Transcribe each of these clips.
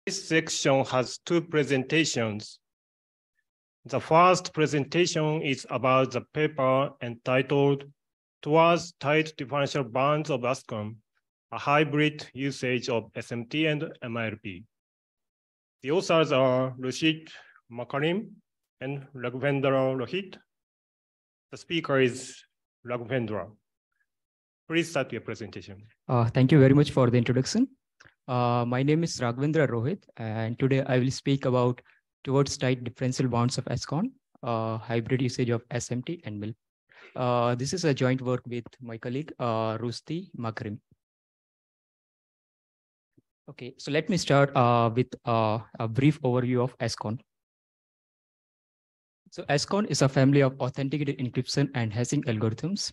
This section has two presentations. The first presentation is about the paper entitled Towards Tight Differential Bands of ASCON, a hybrid usage of SMT and MILP. The authors are Rashid Makarim and Raghavendra Rohit. The speaker is Raghavendra. Please start your presentation. Thank you very much for the introduction. My name is Raghavendra Rohit, and today I will speak about Towards Tight Differential Bonds of ASCON, hybrid usage of SMT and MILP. This is a joint work with my colleague, Rusty Makarim. Okay, so let me start with a brief overview of ASCON. So ASCON is a family of authenticated encryption and hashing algorithms.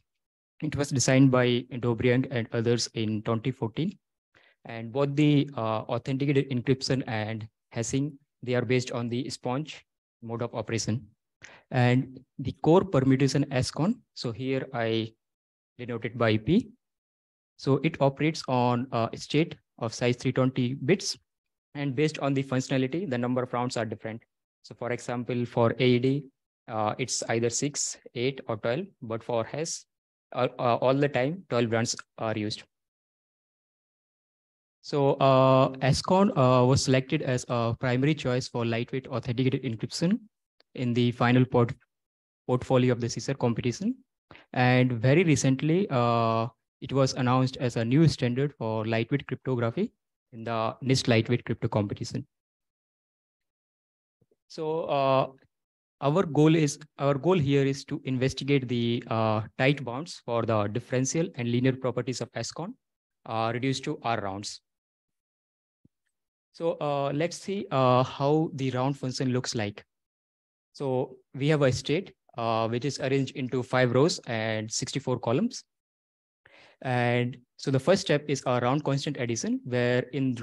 It was designed by Dobriang and others in 2014. And both the authenticated encryption and hashing, they are based on the sponge mode of operation. And the core permutation ASCON, so here I denote it by P. So it operates on a state of size 320 bits. And based on the functionality, the number of rounds are different. So for example, for AED, it's either 6, 8, or 12. But for hash, all the time, 12 rounds are used. So ASCON was selected as a primary choice for lightweight authenticated encryption in the final portfolio of the CISR competition. And very recently, it was announced as a new standard for lightweight cryptography in the NIST lightweight crypto competition. So our goal here is to investigate the tight bounds for the differential and linear properties of ASCON reduced to R rounds. So let's see how the round function looks like. So we have a state which is arranged into 5 rows and 64 columns. And so the first step is a round constant addition, where in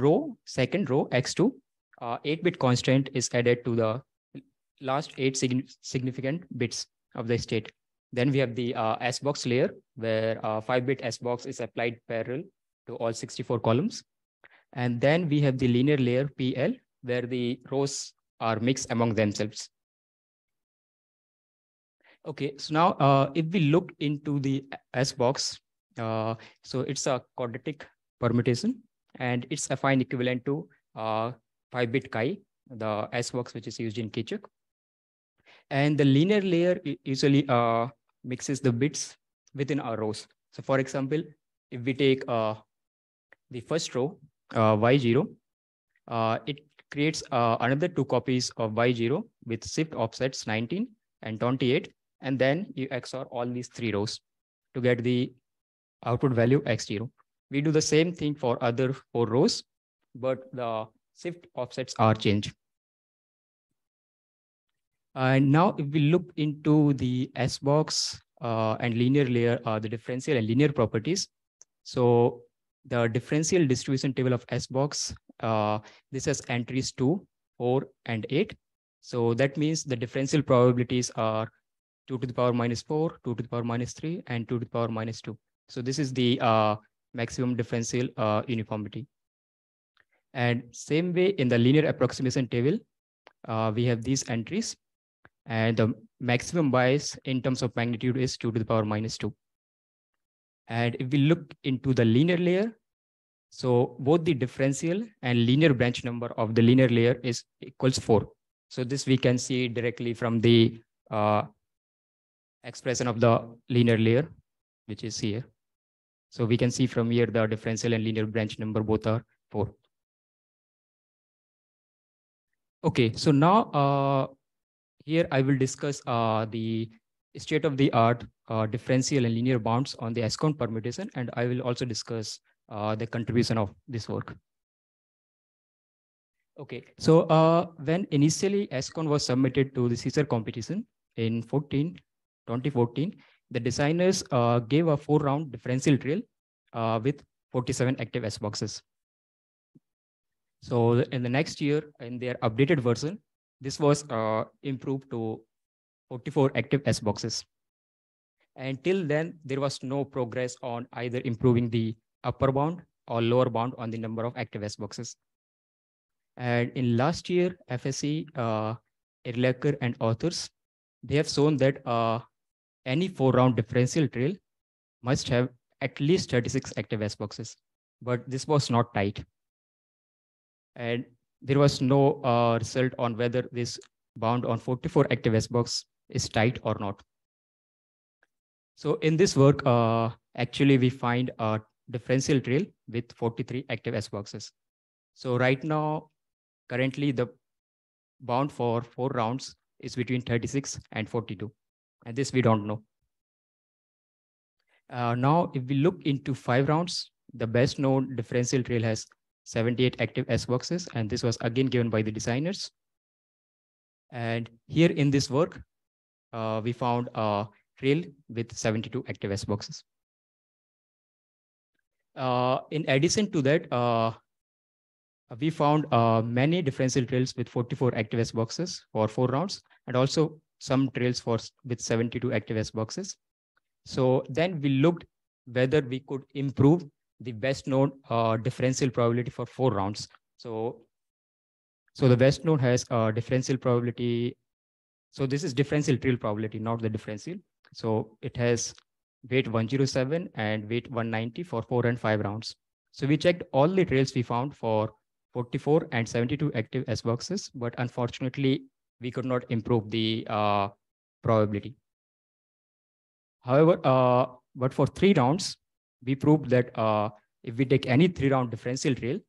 second row, X2, 8-bit constant is added to the last 8 significant bits of the state. Then we have the S-box layer, where 5-bit S-box is applied parallel to all 64 columns. And then we have the linear layer PL, where the rows are mixed among themselves. Okay, so now if we look into the S-box, so it's a quadratic permutation, and it's affine equivalent to 5-bit Chi, the S-box which is used in Keccak. And the linear layer usually mixes the bits within our rows. So for example, if we take the first row, Y0, it creates another 2 copies of Y0 with shift offsets 19 and 28, and then you XOR all these 3 rows to get the output value X0. We do the same thing for other 4 rows, but the shift offsets are changed. And now if we look into the S-box and linear layer, the differential and linear properties. So the differential distribution table of S-box, this has entries 2, 4, and 8. So that means the differential probabilities are 2 to the power minus 4, 2 to the power minus 3, and 2 to the power minus 2. So this is the maximum differential uniformity. And same way in the linear approximation table, we have these entries. And the maximum bias in terms of magnitude is 2 to the power minus 2. And if we look into the linear layer, so both the differential and linear branch number of the linear layer is equals 4. So this we can see directly from the expression of the linear layer, which is here. So we can see from here the differential and linear branch number both are 4. Okay, so now here I will discuss the state-of-the-art differential and linear bounds on the ASCON permutation, and I will also discuss the contribution of this work. Okay, so when initially ASCON was submitted to the CISR competition in 2014, the designers gave a 4-round differential trail with 47 active S-boxes. So in the next year, in their updated version, this was improved to 44 active S-boxes. Until then, there was no progress on either improving the upper bound or lower bound on the number of active S-boxes. And in last year, FSC, Erlacher and authors, they have shown that any 4-round differential trail must have at least 36 active S boxes, but this was not tight. And there was no result on whether this bound on 44 active S box is tight or not. So in this work, actually we find a differential trail with 43 active S boxes. So right now, currently the bound for 4 rounds is between 36 and 42. And this we don't know. Now, if we look into 5 rounds, the best known differential trail has 78 active S boxes, and this was again given by the designers. And here in this work, we found a trail with 72 active S boxes. In addition to that, we found many differential trails with 44 active S boxes for 4 rounds, and also some trails with 72 active S boxes. So then we looked whether we could improve the best known differential probability for 4 rounds. So the best known has differential probability. So this is differential trail probability, not the differential. So it has weight 107 and weight 190 for 4 and 5 rounds. So we checked all the trails we found for 44 and 72 active S boxes, but unfortunately, we could not improve the probability. However, but for 3 rounds, we proved that if we take any 3-round differential trail,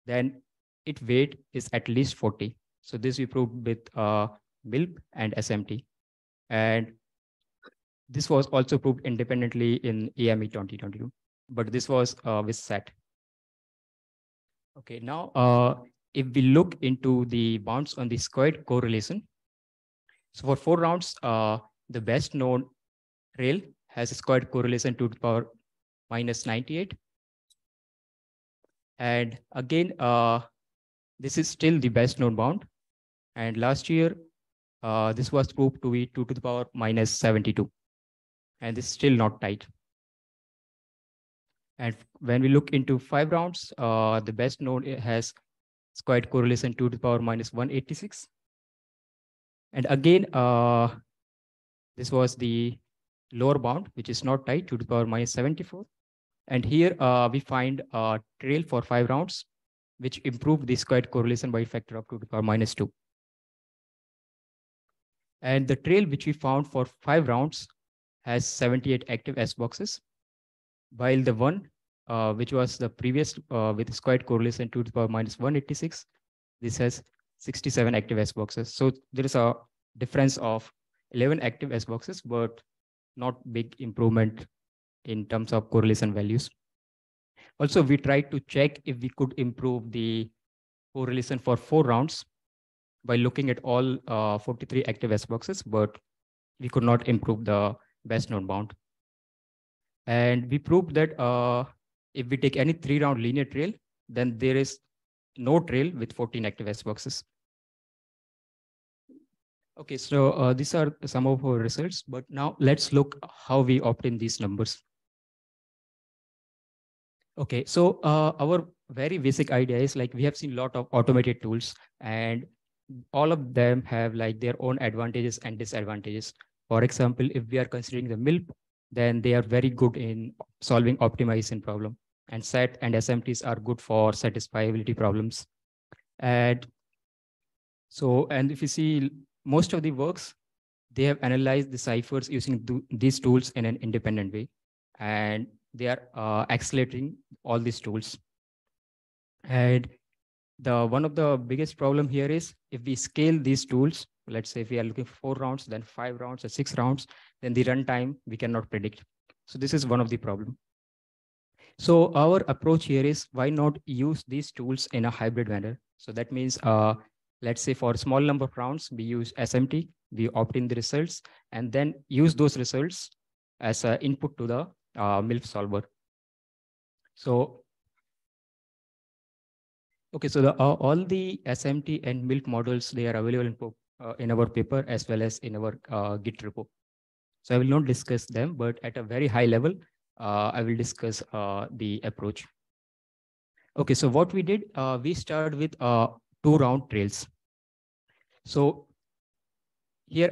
then its weight is at least 40. So this we proved with MILP and SMT. And this was also proved independently in AME 2022, but this was with SAT. Okay, now if we look into the bounds on the squared correlation, so for 4 rounds, the best known trail has a squared correlation to the power minus 98. And again, this is still the best known bound. And last year, this was proved to be 2 to the power minus 72. And this is still not tight. And when we look into 5 rounds, the best known has squared correlation 2 to the power minus 186. And again, this was the lower bound, which is not tight, 2 to the power minus 74. And here we find a trail for 5 rounds, which improved the squared correlation by a factor of 2 to the power minus 2. And the trail which we found for 5 rounds has 78 active S boxes, while the one which was the previous with squared correlation 2 to the power minus 186, this has 67 active S boxes. So there is a difference of 11 active S boxes, but not big improvement in terms of correlation values. Also, we tried to check if we could improve the correlation for 4 rounds by looking at all 43 active S boxes, but we could not improve the best known bound. And we proved that if we take any 3-round linear trail, then there is no trail with 14 active S boxes. Okay, so these are some of our results, but now let's look how we obtain these numbers. Okay, so our very basic idea is like we have seen a lot of automated tools, and all of them have like their own advantages and disadvantages. For example, if we are considering the MILP, then they are very good in solving optimization problem, and SAT and SMTs are good for satisfiability problems. And so, and if you see most of the works, they have analyzed the ciphers using these tools in an independent way, and they are accelerating all these tools. And one of the biggest problem here is if we scale these tools, let's say if we are looking for 4 rounds, then 5 rounds or 6 rounds, then the runtime we cannot predict. So this is one of the problem. So our approach here is why not use these tools in a hybrid manner? So that means, let's say for a small number of rounds, we use SMT, we opt in the results, and then use those results as an input to the MILF solver. So, okay, so all the SMT and MILF models, they are available in our paper as well as in our Git repo. So I will not discuss them, but at a very high level, I will discuss the approach. Okay, so what we did, we started with 2 2-round trails. So here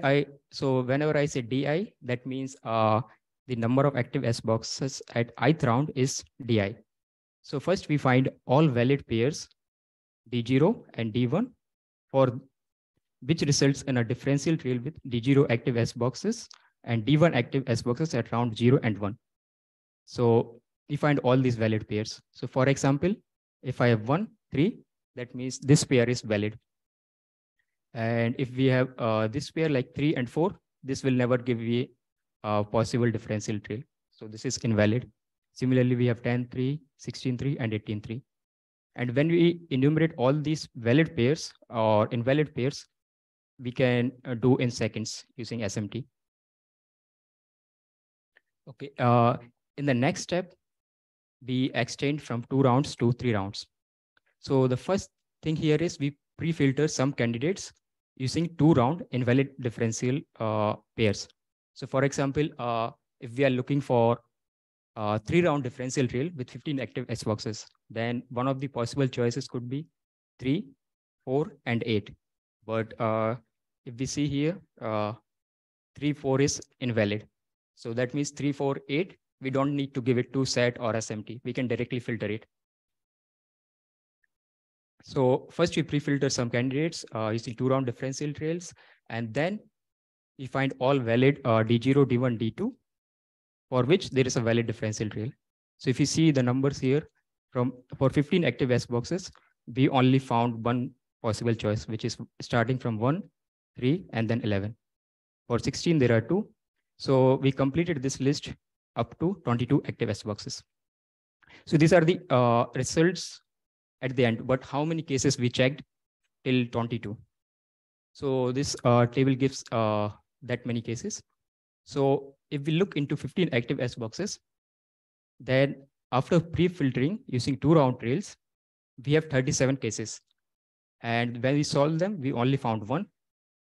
whenever I say DI, that means the number of active S boxes at ith round is DI. So first we find all valid pairs D0 and D1 for which results in a differential trail with D0 active S boxes and D1 active S boxes at round 0 and 1. So we find all these valid pairs. So for example, if I have 1, 3, that means this pair is valid. And if we have this pair like 3 and 4, this will never give me a possible differential trail. So this is invalid. Similarly, we have 10, 3, 16, 3, and 18, 3. And when we enumerate all these valid pairs or invalid pairs, we can do in seconds using SMT. Okay. In the next step, we extend from 2 rounds to 3 rounds. So the first thing here is we pre-filter some candidates using 2-round invalid differential pairs. So for example, if we are looking for 3-round differential trail with 15 active S boxes, then one of the possible choices could be 3, 4, and 8. But if we see here, 3, 4 is invalid. So that means 3, 4, 8, we don't need to give it to set or SMT. We can directly filter it. So first we pre-filter some candidates using 2-round differential trails, and then we find all valid D0, D1, D2, for which there is a valid differential trail. So if you see the numbers here, for 15 active S boxes, we only found one possible choice, which is starting from 1, 3, and then 11. For 16, there are 2. So we completed this list up to 22 active S boxes. So these are the results at the end, but how many cases we checked till 22. So this table gives that many cases. So if we look into 15 active S boxes, then after pre-filtering using 2-round trails, we have 37 cases. And when we solved them, we only found one,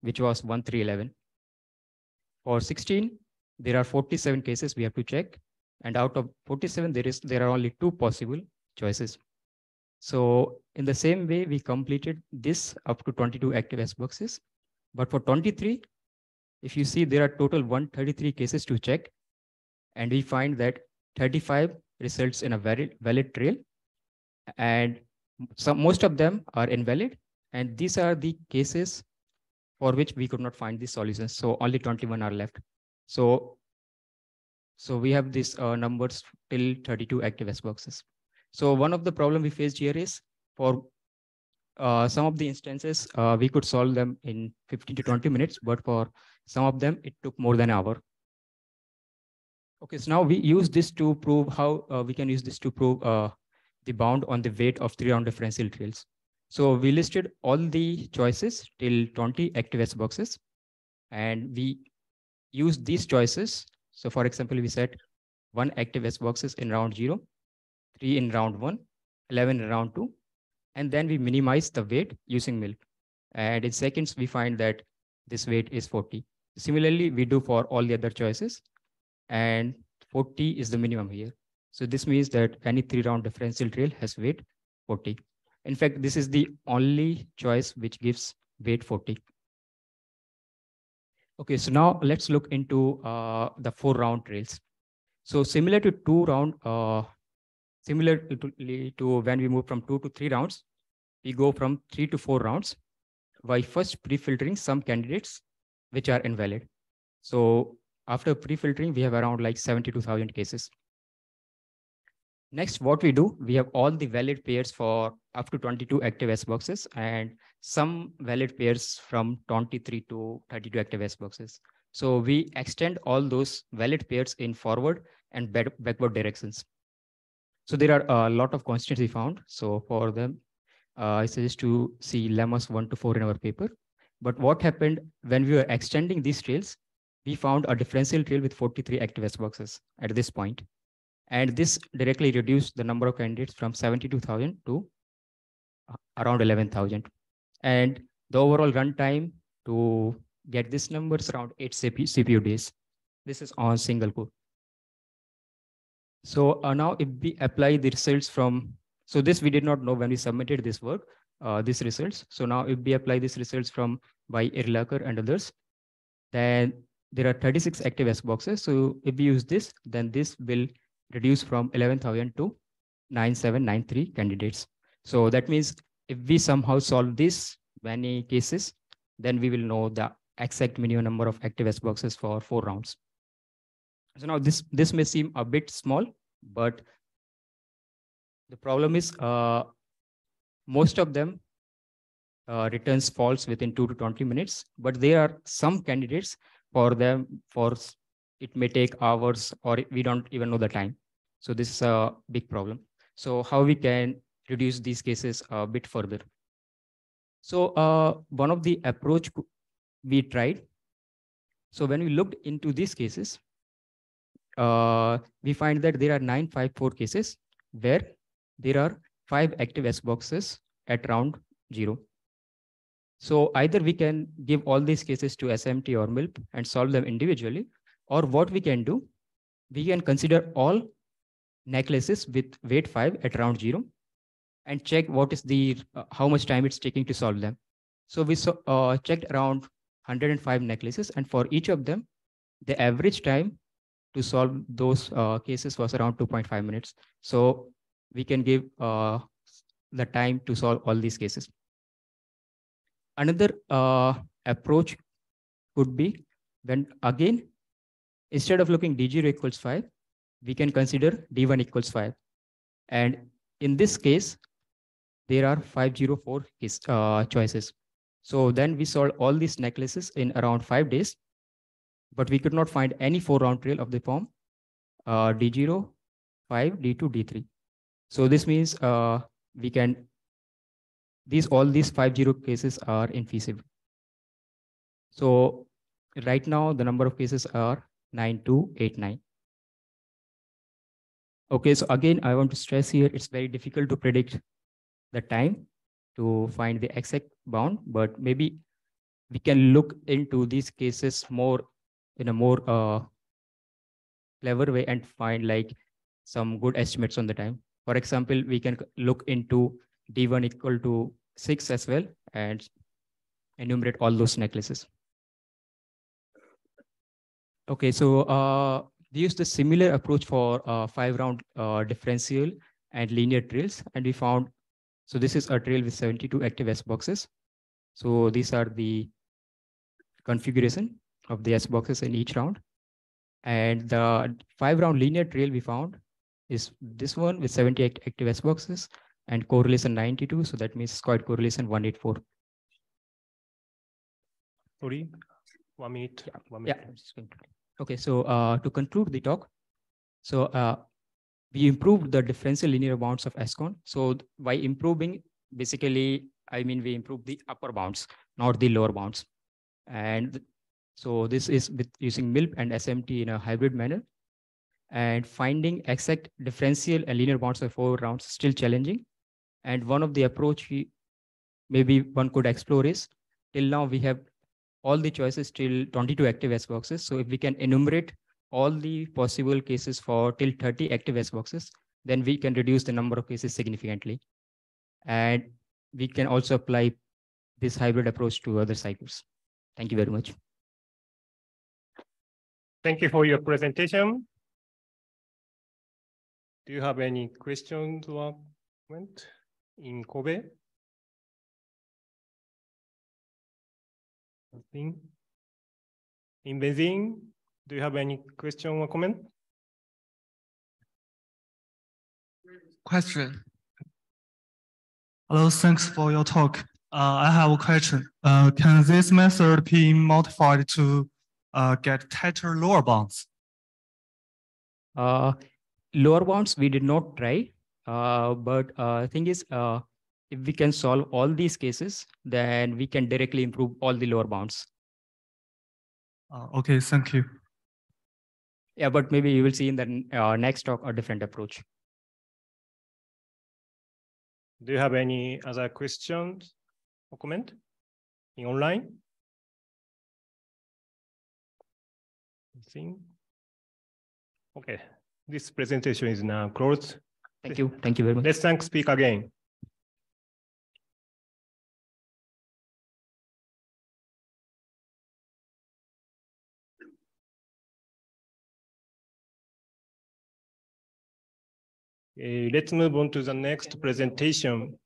which was 1, 3, 11. For 16, there are 47 cases we have to check. And out of 47, there are only 2 possible choices. So in the same way, we completed this up to 22 active S boxes. But for 23, if you see, there are total 133 cases to check. And we find that 35 results in a valid trail. And most of them are invalid. And these are the cases for which we could not find the solutions. So only 21 are left. So we have these numbers till 32 active S boxes. So one of the problem we faced here is for some of the instances, we could solve them in 15 to 20 minutes, but for some of them, it took more than an hour. Okay, so now we use this to prove how we can use this to prove the bound on the weight of 3-round differential trails. So we listed all the choices till 20 active S boxes, and we used these choices. So for example, we set 1 active S boxes in round 0, 3 in round 1, 11 in round 2, and then we minimize the weight using mil. And in seconds, we find that this weight is 40. Similarly, we do for all the other choices, and 40 is the minimum here. So this means that any 3-round differential trail has weight 40. In fact, this is the only choice which gives weight 40. Okay, so now let's look into the 4-round trails. So similar to 2-round, similarly to when we move from 2 to 3 rounds, we go from 3 to 4 rounds by first pre-filtering some candidates which are invalid. So after pre-filtering, we have around like 72,000 cases. Next, what we do, we have all the valid pairs for up to 22 active S boxes and some valid pairs from 23 to 32 active S boxes. So we extend all those valid pairs in forward and backward directions. So there are a lot of constants we found. So for them, I suggest to see lemmas 1 to 4 in our paper. But what happened when we were extending these trails, we found a differential trail with 43 active S boxes at this point. And this directly reduced the number of candidates from 72,000 to around 11,000. And the overall runtime to get this number is around 8 CPU days. This is on single core. So now if we apply the results from, so this we did not know when we submitted this work, these results. So now if we apply these results from by Erlacher and others, then there are 36 active S boxes. So if we use this, then this will reduce from 11,000 to 9793 candidates. So that means if we somehow solve this many cases, then we will know the exact minimum number of active S boxes for 4 rounds. So now this may seem a bit small, but the problem is most of them returns false within 2 to 20 minutes, but there are some candidates for them, it may take hours or we don't even know the time. So this is a big problem. So how we can reduce these cases a bit further? So one of the approach we tried. So when we looked into these cases, we find that there are 954 cases where there are 5 active S boxes at round 0. So either we can give all these cases to SMT or MILP and solve them individually, or what we can do, we can consider all necklaces with weight 5 at round 0 and check what is the how much time it's taking to solve them. So we checked around 105 necklaces, and for each of them, the average time to solve those cases was around 2.5 minutes. So we can give the time to solve all these cases. Another approach could be when, again, instead of looking D0 equals 5, we can consider D1 equals 5. And in this case, there are 504 choices. So then we solved all these necklaces in around 5 days, but we could not find any 4-round trail of the form D0, 5, D2, D3. So this means we can, all these 50 cases are infeasible. So right now, the number of cases are 9289. Okay, so again, I want to stress here, it's very difficult to predict the time to find the exact bound, but maybe we can look into these cases more in a more clever way and find like some good estimates on the time. For example, we can look into D1 equal to 6 as well and enumerate all those necklaces. Okay, so we used a similar approach for 5-round differential and linear trails, and we found, so this is a trail with 72 active S boxes. So these are the configuration of the S boxes in each round. And the 5-round linear trail we found is this one with 78 active S boxes and correlation 92. So that means squared correlation 184. Sorry, 1 minute. Yeah. 1 minute. Yeah. Okay, so to conclude the talk, so we improved the differential linear bounds of SCON. So by improving, basically, I mean, we improved the upper bounds, not the lower bounds. And so this is with using MILP and SMT in a hybrid manner. And finding exact differential and linear bounds of 4 rounds is still challenging. And one of the approach maybe one could explore is, till now we have all the choices till 22 active S boxes. So if we can enumerate all the possible cases for till 30 active S boxes, then we can reduce the number of cases significantly. And we can also apply this hybrid approach to other cycles. Thank you very much. Thank you for your presentation. Do you have any questions or comment in Kobe? Nothing. In Beijing, do you have any question or comment? Question. Hello, thanks for your talk. I have a question. Can this method be modified to get tighter lower bounds? Lower bounds we did not try, but thing is, if we can solve all these cases, then we can directly improve all the lower bounds. Okay, thank you. Yeah, but maybe you will see in the next talk a different approach. Do you have any other questions or comment in online? Nothing. Okay, this presentation is now closed. Thank you. Thank you very much. Let's thank speaker again. Let's move on to the next presentation.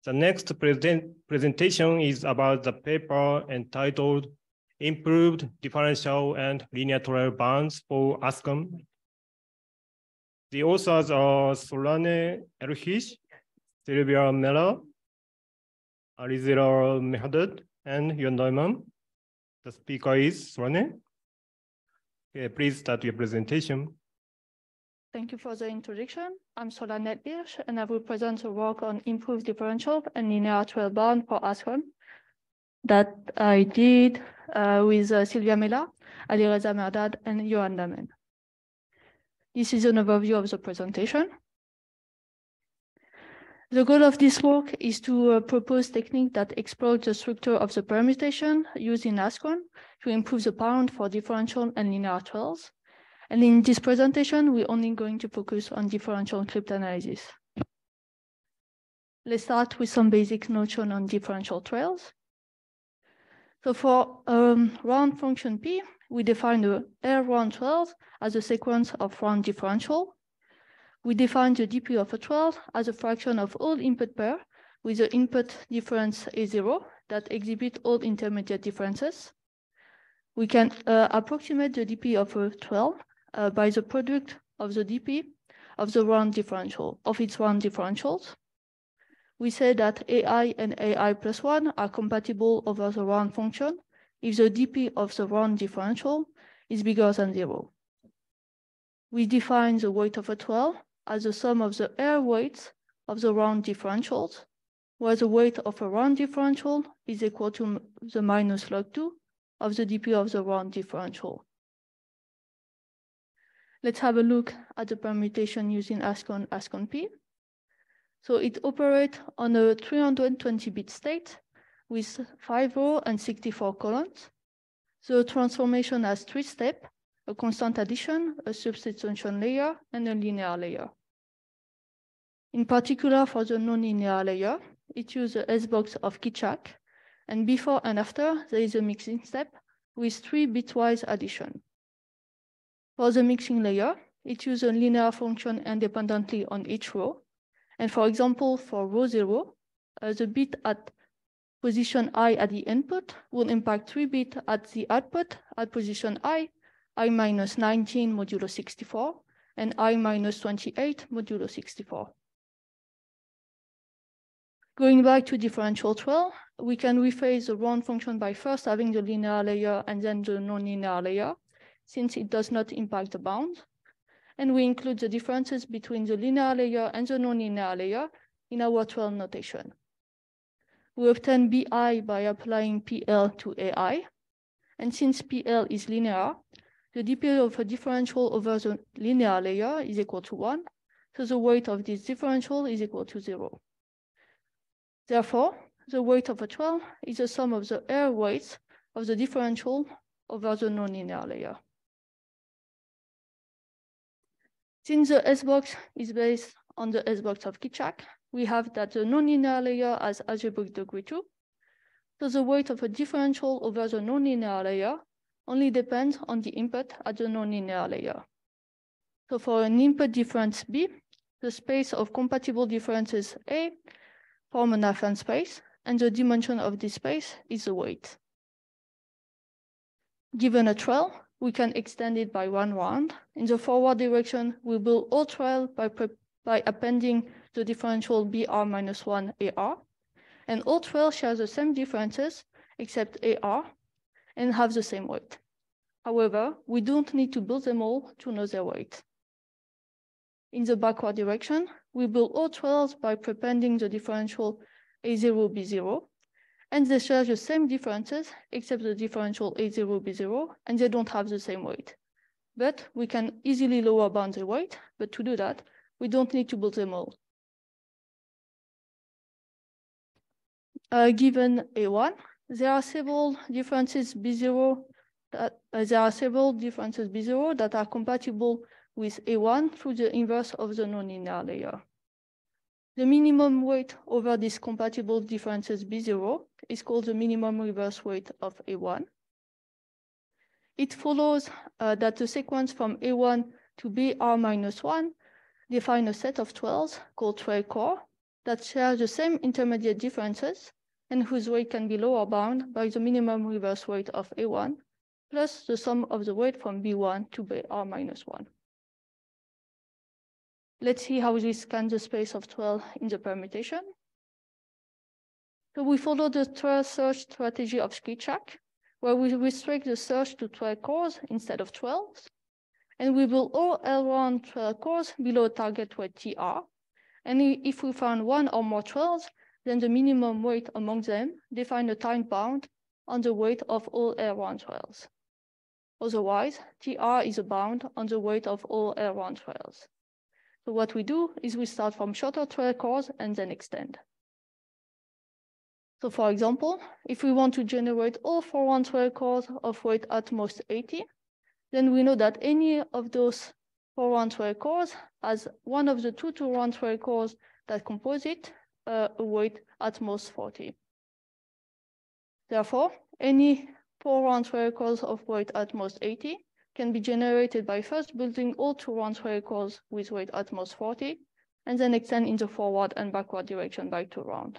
The next presentation is about the paper entitled Improved Differential and Linear Trail Bands for ASCOM. The authors are Solane Erhis, Sylvia Miller, Alizera Mehadad, and Yon Neumann. The speaker is Solane. Please start your presentation. Thank you for the introduction. I'm Solane Erhis, and I will present a work on improved differential and linear trail bound for ASCOM that I did with Sylvia Miller, Alireza Mehadad, and Yohan Damen. This is an overview of the presentation. The goal of this work is to propose techniques that exploit the structure of the permutation used in ASCOM to improve the bound for differential and linear trails. And in this presentation, we're only going to focus on differential cryptanalysis. Let's start with some basic notion on differential trails. So for round function P, we define the R round trails as a sequence of round differential. We define the dp of a trail as a fraction of all input pair with the input difference A0 that exhibit all intermediate differences. We can approximate the dp of a trail by the product of the dp of the round differential, of its round differentials. We say that AI and AI plus 1 are compatible over the round function if the dp of the round differential is bigger than 0. We define the weight of a trail as the sum of the air weights of the round differentials, where the weight of a round differential is equal to the minus log 2 of the dp of the round differential. Let's have a look at the permutation using ASCOM P. So it operates on a 320-bit state with 5 rows and 64 columns. The transformation has 3 steps: a constant addition, a substitution layer, and a linear layer. In particular, for the nonlinear layer, it uses the S-box of Kitchak, and before and after, there is a mixing step with 3 bitwise addition. For the mixing layer, it uses a linear function independently on each row. And for example, for row 0, the bit at position I at the input will impact 3 bits at the output at position I minus 19 modulo 64, and I minus 28 modulo 64. Going back to differential trail, we can rephrase the round function by first having the linear layer and then the nonlinear layer, since it does not impact the bound. And we include the differences between the linear layer and the nonlinear layer in our trail notation. We obtain BI by applying PL to AI. And since PL is linear, the dp of a differential over the linear layer is equal to 1. So the weight of this differential is equal to 0. Therefore, the weight of a trail is the sum of the air weights of the differential over the nonlinear layer. Since the S-box is based on the S-box of Kitchak, we have that the nonlinear layer has algebraic degree 2. So the weight of a differential over the nonlinear layer only depends on the input at the nonlinear layer. So for an input difference B, the space of compatible differences A form an affine space, and the dimension of this space is the weight. Given a trail, we can extend it by 1 round. In the forward direction, we build all trail by appending the differential BR minus 1 AR. And all trails share the same differences except AR and have the same weight. However, we don't need to build them all to know their weight. In the backward direction, we build all trails by prepending the differential A0, B0, and they share the same differences except the differential A0, B0, and they don't have the same weight. But we can easily lower bound the weight, but to do that, we don't need to build them all. Given A1, there are several differences B0 that are compatible with A1 through the inverse of the nonlinear layer. The minimum weight over these compatible differences B0 is called the minimum reverse weight of A1. It follows that the sequence from A1 to BR minus 1 define a set of 12s called tray core that share the same intermediate differences and whose weight can be lower bound by the minimum reverse weight of A1 plus the sum of the weight from B1 to BR minus 1. Let's see how we scan the space of 12 in the permutation. So we follow the 12 search strategy of Skitchak, where we restrict the search to 12 cores instead of 12s, and we will all L1 12 cores below a target weight TR. And if we find one or more 12s, then the minimum weight among them define a time bound on the weight of all L1 12s. Otherwise, TR is a bound on the weight of all L1 12s. So what we do is we start from shorter 12 cores and then extend. So for example, if we want to generate all 4 12 cores of weight at most 80, then we know that any of those 4 12 cores has one of the 2 12 cores that compose it, a weight at most 40. Therefore, any 4 12 cores of weight at most 80 can be generated by first building all 2 12 cores with weight at most 40, and then extend in the forward and backward direction by 2 rounds.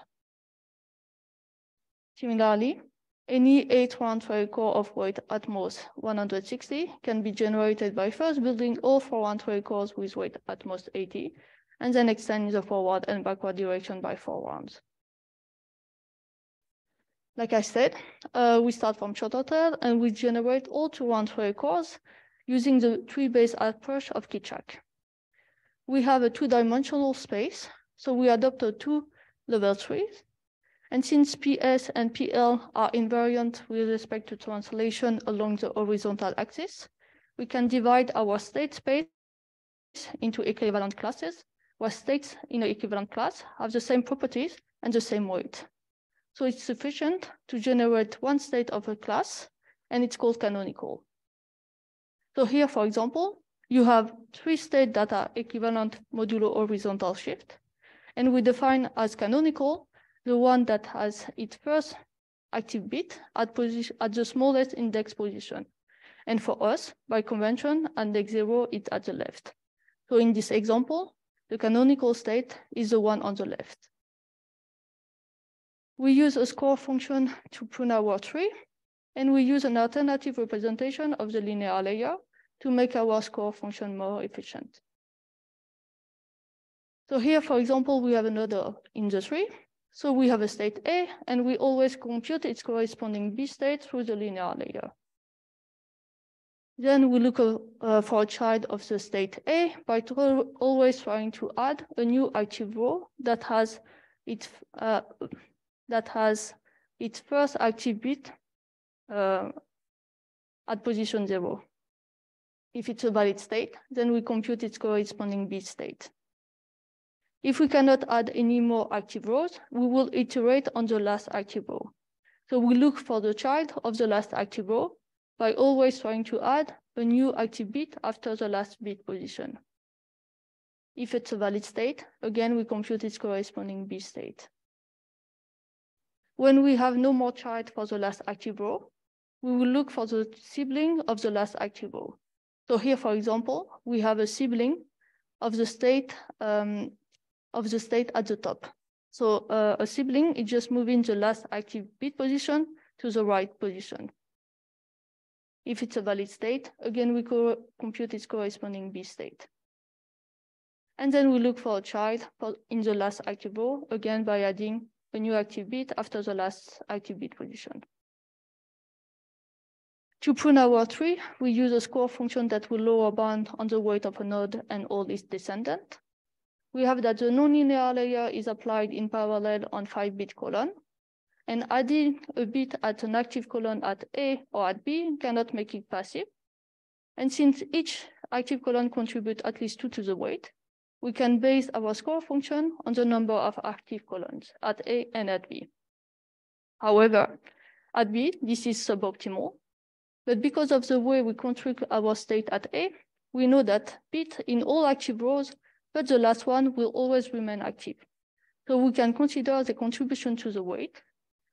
Similarly, any 8 12 core of weight at most 160 can be generated by first building all 4 12 cores with weight at most 80, and then extend in the forward and backward direction by 4 rounds. Like I said, we start from shorter tail and we generate all 2 12 cores using the tree-based approach of Skitchak. We have a 2-dimensional space, so we adopt a 2-level tree. And since PS and PL are invariant with respect to translation along the horizontal axis, we can divide our state space into equivalent classes, where states in an equivalent class have the same properties and the same weight. So it's sufficient to generate one state of a class, and it's called canonical. So here, for example, you have 3 states that are equivalent modulo horizontal shift, and we define as canonical the one that has its first active bit at the smallest index position. And for us, by convention, index 0 is at the left. So in this example, the canonical state is the one on the left. We use a score function to prune our tree, and we use an alternative representation of the linear layer to make our score function more efficient. So here, for example, we have another in the tree. So we have a state A, and we always compute its corresponding B state through the linear layer. Then we look for a child of the state A by always trying to add a new active row that has its first active bit at position 0. If it's a valid state, then we compute its corresponding B state. If we cannot add any more active rows, we will iterate on the last active row. So we look for the child of the last active row by always trying to add a new active bit after the last bit position. If it's a valid state, again, we compute its corresponding B state. When we have no more child for the last active row, we will look for the sibling of the last active row. So here, for example, we have a sibling of the state at the top. So a sibling is just moving the last active bit position to the right position. If it's a valid state, again, we compute its corresponding B state. And then we look for a child in the last active row, again, by adding a new active bit after the last active bit position. To prune our tree, we use a score function that will lower bound on the weight of a node and all its descendant. We have that the nonlinear layer is applied in parallel on 5-bit column, and adding a bit at an active column at A or at B cannot make it passive. And since each active column contributes at least 2 to the weight, we can base our score function on the number of active columns at A and at B. However, at B, this is suboptimal. But because of the way we construct our state at A, we know that bit in all active rows, but the last one will always remain active. So we can consider the contribution to the weight.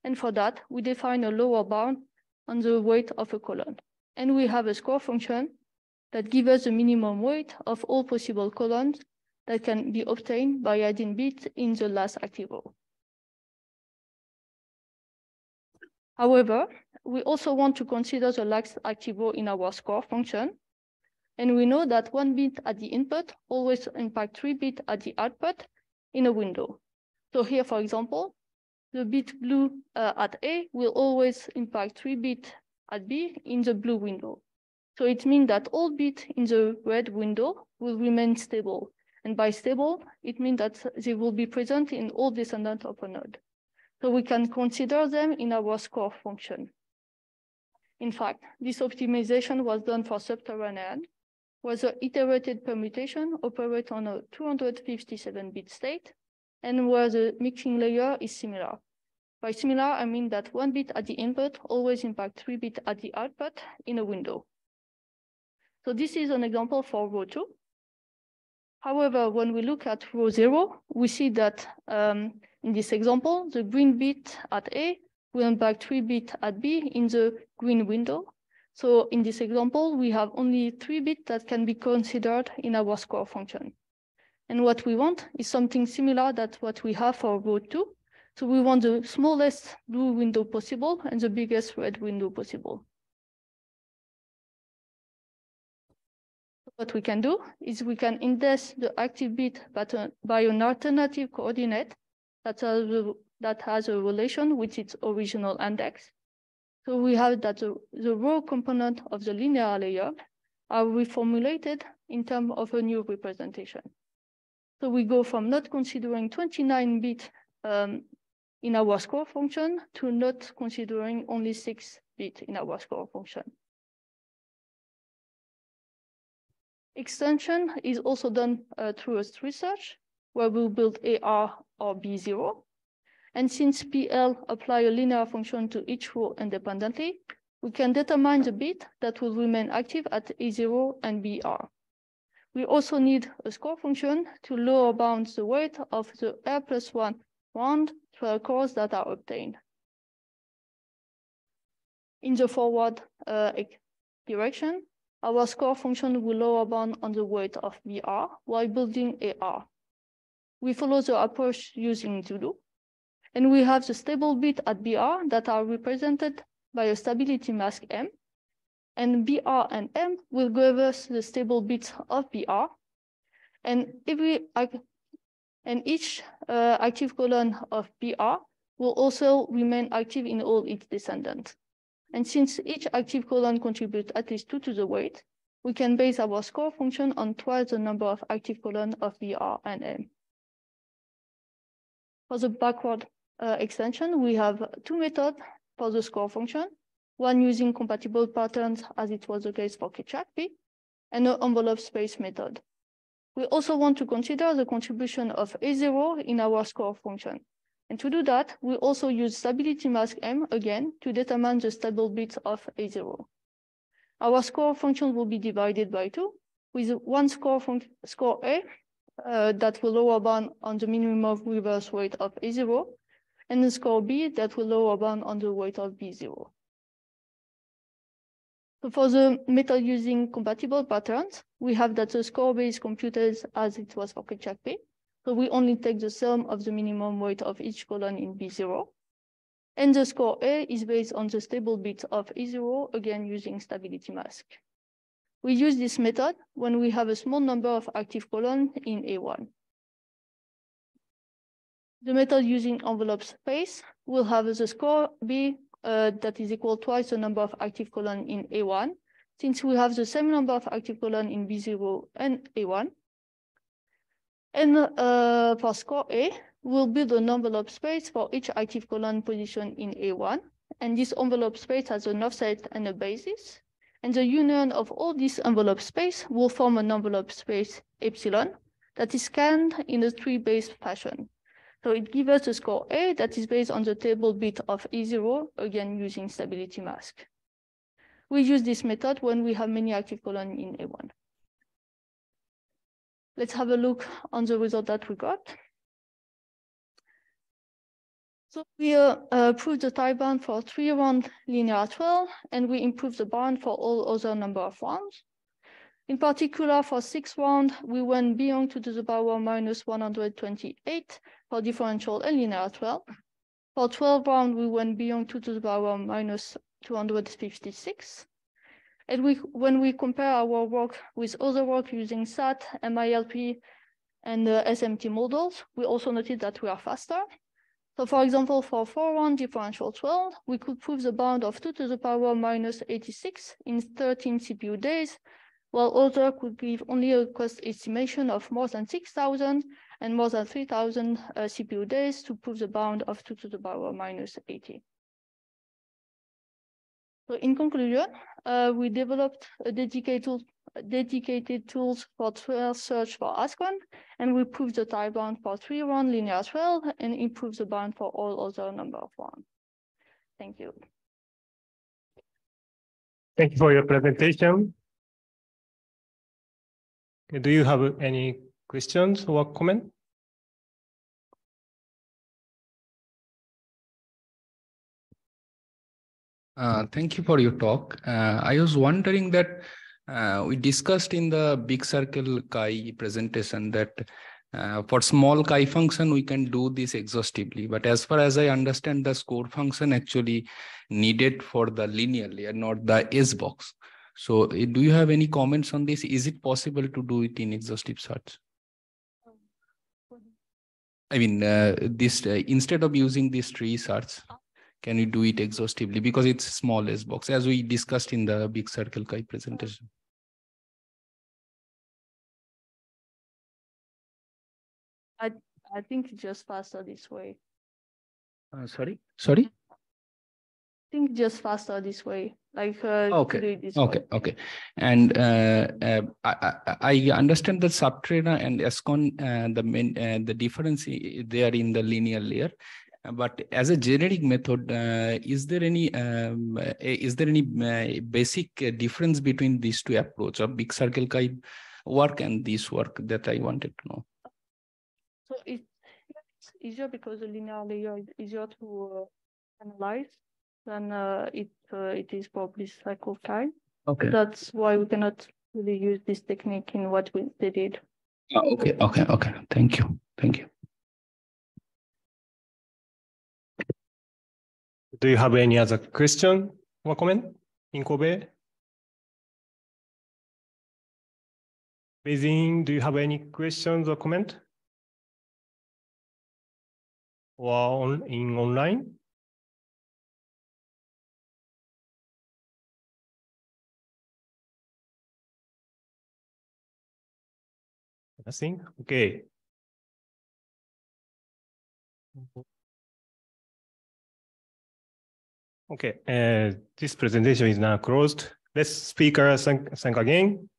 And for that, we define a lower bound on the weight of a column. And we have a score function that gives us the minimum weight of all possible columns that can be obtained by adding bits in the last active row. However, we also want to consider the last active row in our score function. And we know that 1 bit at the input always impacts 3 bits at the output in a window. So here, for example, the bit blue at A will always impact 3 bits at B in the blue window. So it means that all bits in the red window will remain stable. And by stable, it means that they will be present in all descendants of a node. So we can consider them in our score function. In fact, this optimization was done for subterranean, where the iterated permutation operates on a 257-bit state, and where the mixing layer is similar. By similar, I mean that 1 bit at the input always impacts 3 bits at the output in a window. So this is an example for row 2. However, when we look at row 0, we see that in this example, the green bit at A will impact 3 bits at B in the green window. So in this example, we have only 3 bits that can be considered in our score function. And what we want is something similar to what we have for row 2. So we want the smallest blue window possible and the biggest red window possible. What we can do is we can index the active bit by an alternative coordinate that has a relation with its original index. So we have that the row component of the linear layer are reformulated in terms of a new representation. So we go from not considering 29 bits in our score function to not considering only 6 bits in our score function. Extension is also done through a tree search, where we'll build AR or B0. And since PL apply a linear function to each row independently, we can determine the bit that will remain active at A0 and BR. We also need a score function to lower bound the weight of the R+1 round trial cores that are obtained. In the forward direction, our score function will lower bound on the weight of BR while building AR. We follow the approach using to-do, and we have the stable bit at BR that are represented by a stability mask M, and BR and M will give us the stable bits of BR, and each active column of BR will also remain active in all its descendants. And since each active column contributes at least 2 to the weight, we can base our score function on twice the number of active columns of BR and M. For the backward extension, we have 2 methods for the score function, one using compatible patterns as it was the case for K-P, and an envelope space method. We also want to consider the contribution of A0 in our score function. And to do that, we also use stability mask M again to determine the stable bits of A0. Our score function will be divided by 2, with one score A that will lower bound on the minimum reverse weight of A0, and the score B that will lower bound on the weight of B0. So for the method using compatible patterns, we have that the score B is computed as it was for K-P. So we only take the sum of the minimum weight of each column in B0. And the score A is based on the stable bits of A0, again using stability mask. We use this method when we have a small number of active columns in A1. The method using envelope space will have the score B that is equal twice the number of active columns in A1, since we have the same number of active columns in B0 and A1. And for score A, we'll build an envelope space for each active column position in A1. And this envelope space has an offset and a basis. And the union of all this envelope space will form an envelope space epsilon that is scanned in a tree-based fashion. So it gives us a score A that is based on the table bit of A0, again using stability mask. We use this method when we have many active columns in A1. Let's have a look on the result that we got. So we proved the tie bound for 3-round linear 12, and we improved the bound for all other number of rounds. In particular, for 6th round, we went beyond 2 to the power minus 128 for differential and linear 12. For 12th round, we went beyond 2 to the power minus 256. And when we compare our work with other work using SAT, MILP, and SMT models, we also noted that we are faster. So for example, for 4-round differential 12, we could prove the bound of 2 to the power minus 86 in 13 CPU days, while others could give only a cost estimation of more than 6,000 and more than 3,000 CPU days to prove the bound of 2 to the power minus 80. So in conclusion, we developed a dedicated tools for 12 search for ASC1, and we proved the type bound for 3-round linear 12 and improved the bound for all other number of rounds. Thank you. Thank you for your presentation. Do you have any questions or comment? Thank you for your talk. I was wondering that we discussed in the big circle chi presentation that for small chi function, we can do this exhaustively. But as far as I understand, the score function actually needed for the linear layer, not the S box. So do you have any comments on this? Is it possible to do it in exhaustive search? I mean, instead of using this tree search, can you do it exhaustively? Because it's small S box, as we discussed in the big circle chi presentation. I think it's just faster this way. Sorry? I think just faster this way, like Okay. to do it this Okay. way. Okay. And I understand that Subterra and ESCON, the difference they are in the linear layer. But as a generic method, is there any basic difference between these two approaches of big circle chi work and this work that I wanted to know? So it's easier because the linear layer is easier to analyze than it is for this cycle chi. Okay. That's why we cannot really use this technique in what they did. Okay. Thank you. Do you have any other question or comment in Kobe? Beijing, do you have any questions or comment? Or in online? Nothing? Okay. Okay, this presentation is now closed. Let's speaker thank again.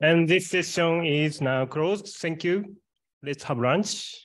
And this session is now closed. Thank you. Let's have lunch.